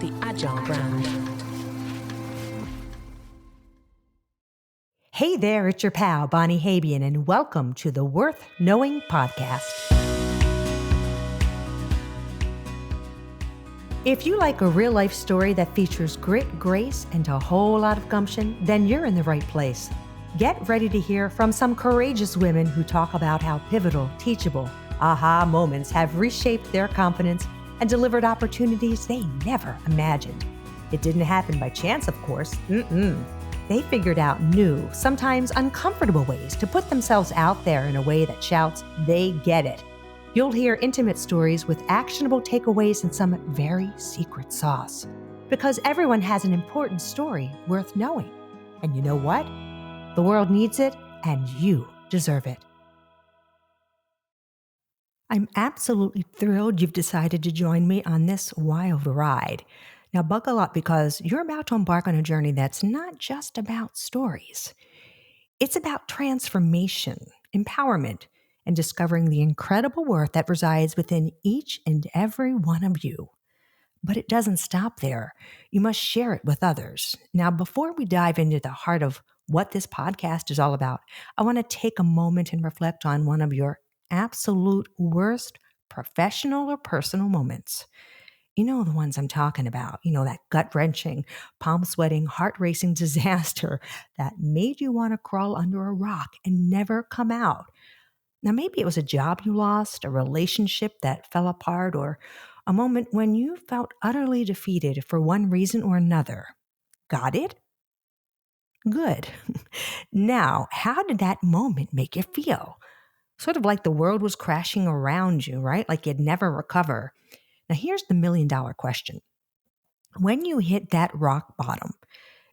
the Agile brand. Hey there, it's your pal, Bonnie Habyan, and welcome to the Worth Knowing podcast. If you like a real-life story that features grit, grace, and a whole lot of gumption, then you're in the right place. Get ready to hear from some courageous women who talk about how pivotal, teachable, aha moments have reshaped their confidence and delivered opportunities they never imagined. It didn't happen by chance, of course. They figured out new, sometimes uncomfortable ways to put themselves out there in a way that shouts, they get it. You'll hear intimate stories with actionable takeaways and some very secret sauce. Because everyone has an important story worth knowing. And you know what? The world needs it, and you deserve it. I'm absolutely thrilled you've decided to join me on this wild ride. Now, buckle up because you're about to embark on a journey that's not just about stories. It's about transformation, empowerment, and discovering the incredible worth that resides within each and every one of you. But it doesn't stop there. You must share it with others. Now, before we dive into the heart of what this podcast is all about, I want to take a moment and reflect on one of your absolute worst professional or personal moments. You know the ones I'm talking about, that gut wrenching, palm sweating, heart racing disaster that made you want to crawl under a rock and never come out. Now, maybe it was a job you lost, a relationship that fell apart, or a moment when you felt utterly defeated for one reason or another. Got it? Good. Now, how did that moment make you feel? Sort of like the world was crashing around you, right? Like you'd never recover. Now, here's the $1,000,000 question. When you hit that rock bottom,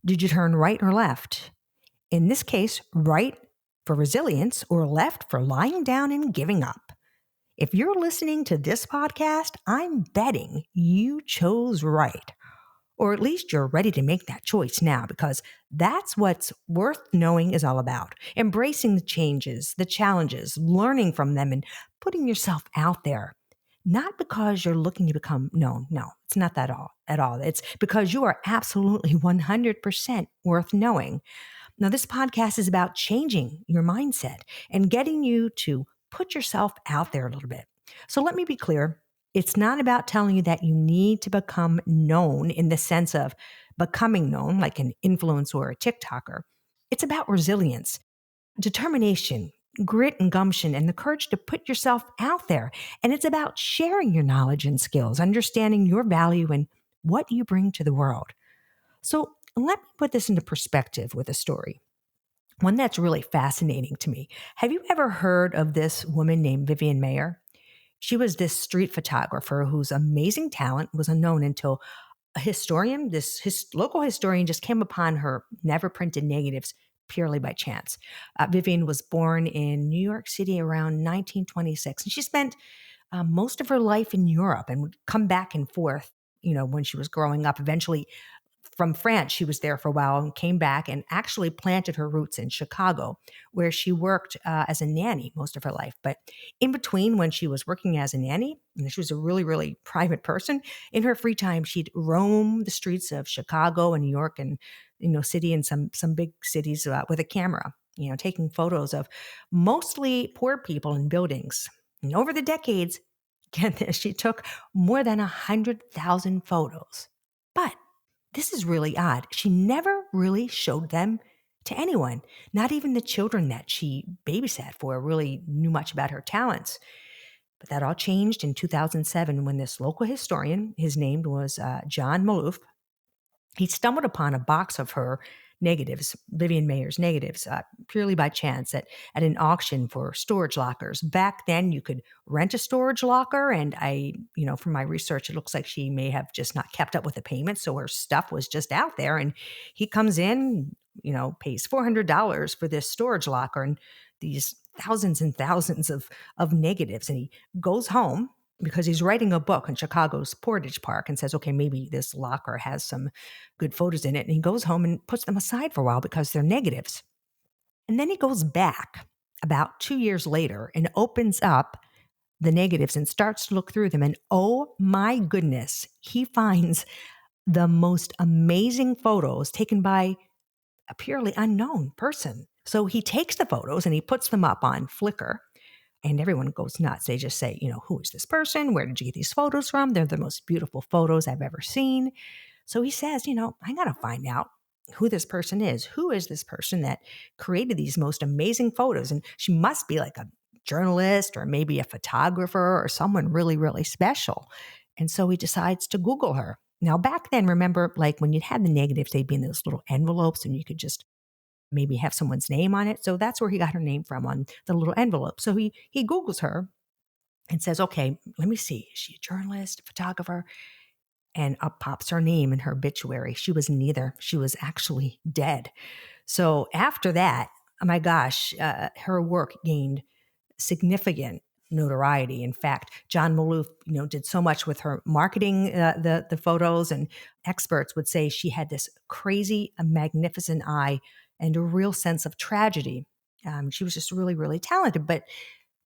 did you turn right or left? In this case, right for resilience or left for lying down and giving up. If you're listening to this podcast, I'm betting you chose right. Or at least you're ready to make that choice now because that's what's worth knowing is all about. Embracing the changes, the challenges, learning from them, and putting yourself out there. Not because you're looking to become known. No, it's not that at all. It's because you are absolutely 100% worth knowing. Now, this podcast is about changing your mindset and getting you to put yourself out there a little bit. So let me be clear. It's not about telling you that you need to become known in the sense of becoming known, like an influencer or a TikToker. It's about resilience, determination, grit and gumption, and the courage to put yourself out there. And it's about sharing your knowledge and skills, understanding your value and what you bring to the world. So let me put this into perspective with a story, one that's really fascinating to me. Have you ever heard of this woman named Vivian Mayer? She was this street photographer whose amazing talent was unknown until a historian, this local historian, just came upon her never printed negatives purely by chance. Vivian was born in New York City around 1926, and she spent most of her life in Europe and would come back and forth, when she was growing up. Eventually, from France, she was there for a while and came back and actually planted her roots in Chicago, where she worked as a nanny most of her life. But in between, when she was working as a nanny, and she was a really, really private person, in her free time, she'd roam the streets of Chicago and New York and, city and some big cities with a camera, taking photos of mostly poor people in buildings. And over the decades, get this, she took more than 100,000 photos. But this is really odd. She never really showed them to anyone. Not even the children that she babysat for really knew much about her talents. But that all changed in 2007 when this local historian, his name was John Maloof, he stumbled upon a box of her negatives, Vivian Mayer's negatives, purely by chance at an auction for storage lockers. Back then, you could rent a storage locker, and from my research, it looks like she may have just not kept up with the payments, so her stuff was just out there. And he comes in, pays $400 for this storage locker and these thousands and thousands of negatives, and he goes home because he's writing a book in Chicago's Portage Park and says, okay, maybe this locker has some good photos in it. And he goes home and puts them aside for a while because they're negatives. And then he goes back about 2 years later and opens up the negatives and starts to look through them. And oh my goodness, he finds the most amazing photos taken by a purely unknown person. So he takes the photos and he puts them up on Flickr, and everyone goes nuts. They just say, who is this person? Where did you get these photos from? They're the most beautiful photos I've ever seen. So he says, I got to find out who this person is. Who is this person that created these most amazing photos? And she must be like a journalist or maybe a photographer or someone really, really special. And so he decides to Google her. Now, back then, remember, like when you'd had the negatives, they'd be in those little envelopes and you could just maybe have someone's name on it. So that's where he got her name from, on the little envelope. So he Googles her and says, okay, let me see. Is she a journalist, a photographer? And up pops her name in her obituary. She was neither. She was actually dead. So after that, oh my gosh, her work gained significant notoriety. In fact, John Maloof, did so much with her marketing the photos, and experts would say she had this crazy, magnificent eye and a real sense of tragedy. She was just really, really talented, but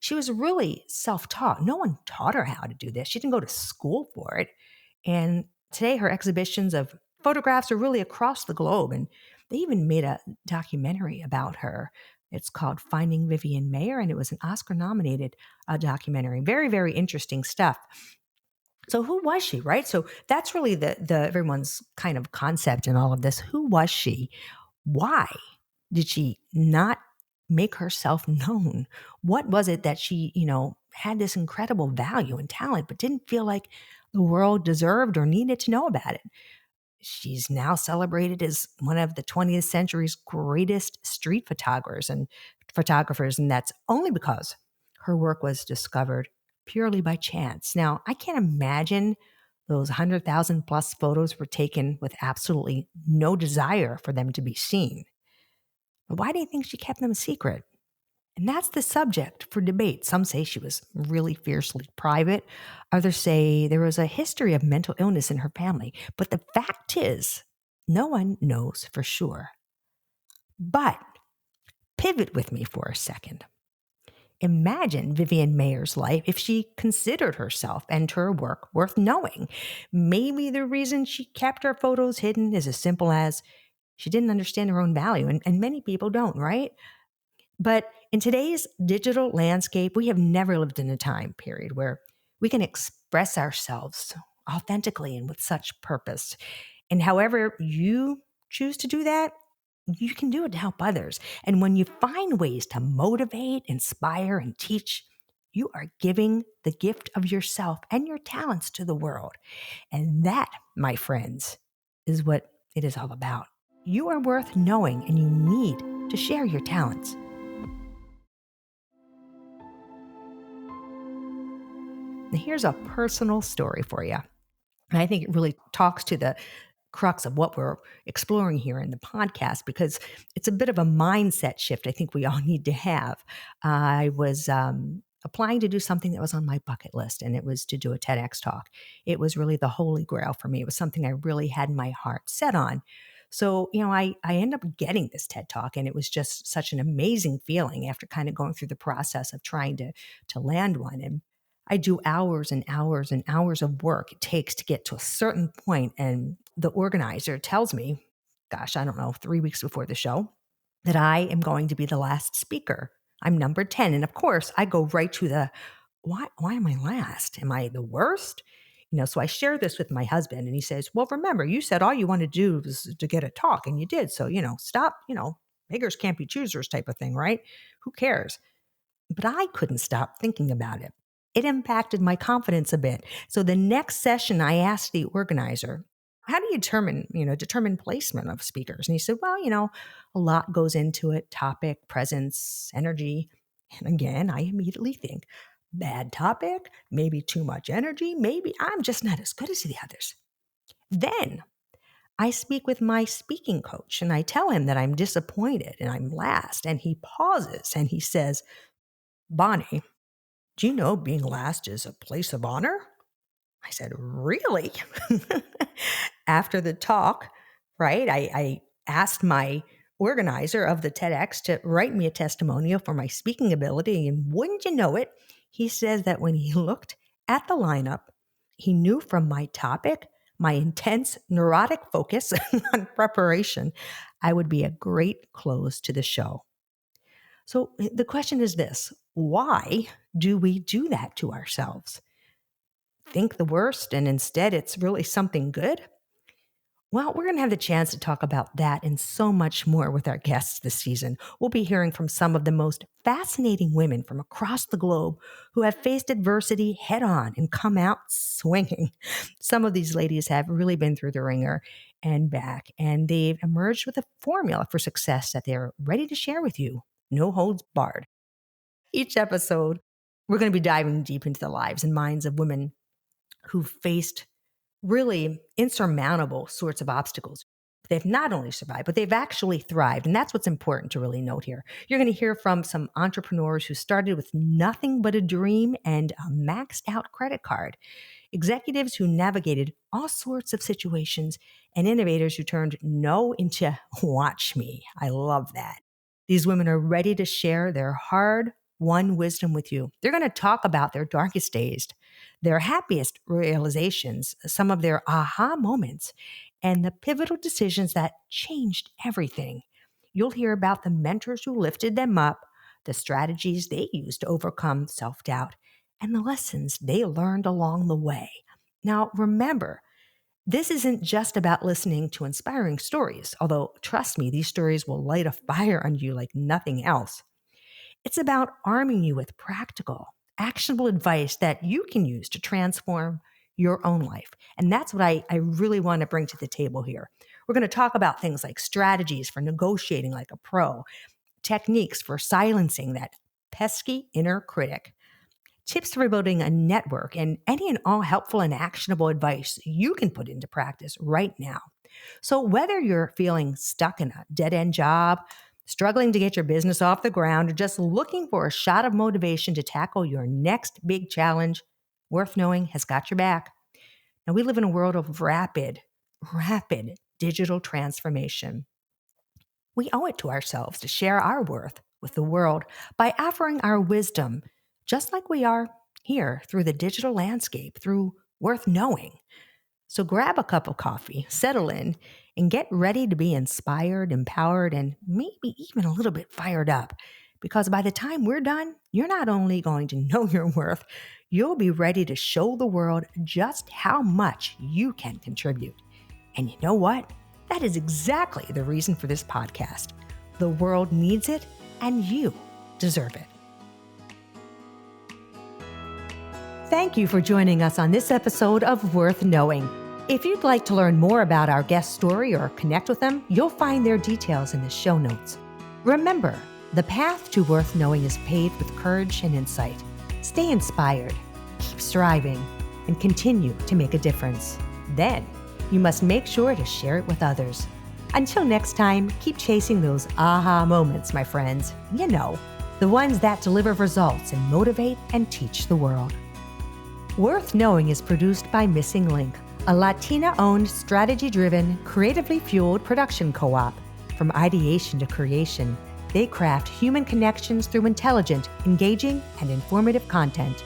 she was really self-taught. No one taught her how to do this. She didn't go to school for it. And today her exhibitions of photographs are really across the globe. And they even made a documentary about her. It's called Finding Vivian Mayer, and it was an Oscar-nominated documentary. Very, very interesting stuff. So who was she, right? So that's really the everyone's kind of concept in all of this. Who was she? Why did she not make herself known? What was it that she, had this incredible value and talent, but didn't feel like the world deserved or needed to know about it? She's now celebrated as one of the 20th century's greatest street photographers, and that's only because her work was discovered purely by chance. Now, I can't imagine those 100,000 plus photos were taken with absolutely no desire for them to be seen. But why do you think she kept them a secret? And that's the subject for debate. Some say she was really fiercely private. Others say there was a history of mental illness in her family. But the fact is, no one knows for sure. But pivot with me for a second. Imagine Vivian Mayer's life if she considered herself and her work worth knowing. Maybe the reason she kept her photos hidden is as simple as she didn't understand her own value. And many people don't, right? But in today's digital landscape, we have never lived in a time period where we can express ourselves authentically and with such purpose. And however you choose to do that, you can do it to help others. And when you find ways to motivate, inspire, and teach, you are giving the gift of yourself and your talents to the world. And that, my friends, is what it is all about. You are worth knowing, and you need to share your talents. Now, here's a personal story for you. And I think it really talks to the crux of what we're exploring here in the podcast, because it's a bit of a mindset shift I think we all need to have. I was applying to do something that was on my bucket list, and it was to do a TEDx talk. It was really the holy grail for me. It was something I really had my heart set on. So, I ended up getting this TED talk, and it was just such an amazing feeling after kind of going through the process of trying to land one. And I do hours and hours and hours of work it takes to get to a certain point, and the organizer tells me, gosh, I don't know, 3 weeks before the show, that I am going to be the last speaker. I'm number 10. And of course, I go right to the, why am I last? Am I the worst? So I share this with my husband, and he says, well, remember, you said all you wanted to do was to get a talk, and you did. So, stop, beggars can't be choosers type of thing, right? Who cares? But I couldn't stop thinking about it. It impacted my confidence a bit. So the next session, I asked the organizer, how do you determine placement of speakers? And he said, well, a lot goes into it: topic, presence, energy. And again, I immediately think, bad topic, maybe too much energy, maybe I'm just not as good as the others. Then I speak with my speaking coach, and I tell him that I'm disappointed and I'm last. And he pauses and he says, Bonnie, do you know being last is a place of honor? I said, really? After the talk, right, I asked my organizer of the TEDx to write me a testimonial for my speaking ability. And wouldn't you know it, he says that when he looked at the lineup, he knew from my topic my intense neurotic focus on preparation, I would be a great close to the show. So the question is this: why do we do that to ourselves? Think the worst and instead it's really something good? Well, we're going to have the chance to talk about that and so much more with our guests this season. We'll be hearing from some of the most fascinating women from across the globe who have faced adversity head on and come out swinging. Some of these ladies have really been through the ringer and back, and they've emerged with a formula for success that they're ready to share with you. No holds barred. Each episode, we're going to be diving deep into the lives and minds of women who faced really insurmountable sorts of obstacles. They've not only survived, but they've actually thrived. And that's what's important to really note here. You're going to hear from some entrepreneurs who started with nothing but a dream and a maxed out credit card, executives who navigated all sorts of situations, and innovators who turned no into watch me. I love that. These women are ready to share their hard won wisdom with you. They're going to talk about their darkest days, their happiest realizations, some of their aha moments, and the pivotal decisions that changed everything. You'll hear about the mentors who lifted them up, the strategies they used to overcome self-doubt, and the lessons they learned along the way. Now, remember, this isn't just about listening to inspiring stories, although trust me, these stories will light a fire under you like nothing else. It's about arming you with practical, actionable advice that you can use to transform your own life. And that's what I really want to bring to the table here. We're going to talk about things like strategies for negotiating like a pro, techniques for silencing that pesky inner critic, tips for building a network, and any and all helpful and actionable advice you can put into practice right now. So whether you're feeling stuck in a dead-end job, struggling to get your business off the ground, or just looking for a shot of motivation to tackle your next big challenge, Worth Knowing has got your back. Now, we live in a world of rapid digital transformation. We owe it to ourselves to share our worth with the world by offering our wisdom, just like we are here through the digital landscape, through Worth Knowing. So grab a cup of coffee, settle in, and get ready to be inspired, empowered, and maybe even a little bit fired up. Because by the time we're done, you're not only going to know your worth, you'll be ready to show the world just how much you can contribute. And you know what? That is exactly the reason for this podcast. The world needs it, and you deserve it. Thank you for joining us on this episode of Worth Knowing. If you'd like to learn more about our guest story or connect with them, you'll find their details in the show notes. Remember, the path to Worth Knowing is paved with courage and insight. Stay inspired, keep striving, and continue to make a difference. Then, you must make sure to share it with others. Until next time, keep chasing those aha moments, my friends. You know, the ones that deliver results and motivate and teach the world. Worth Knowing is produced by Missing Link, a Latina-owned, strategy-driven, creatively fueled production co-op. From ideation to creation, they craft human connections through intelligent, engaging, and informative content.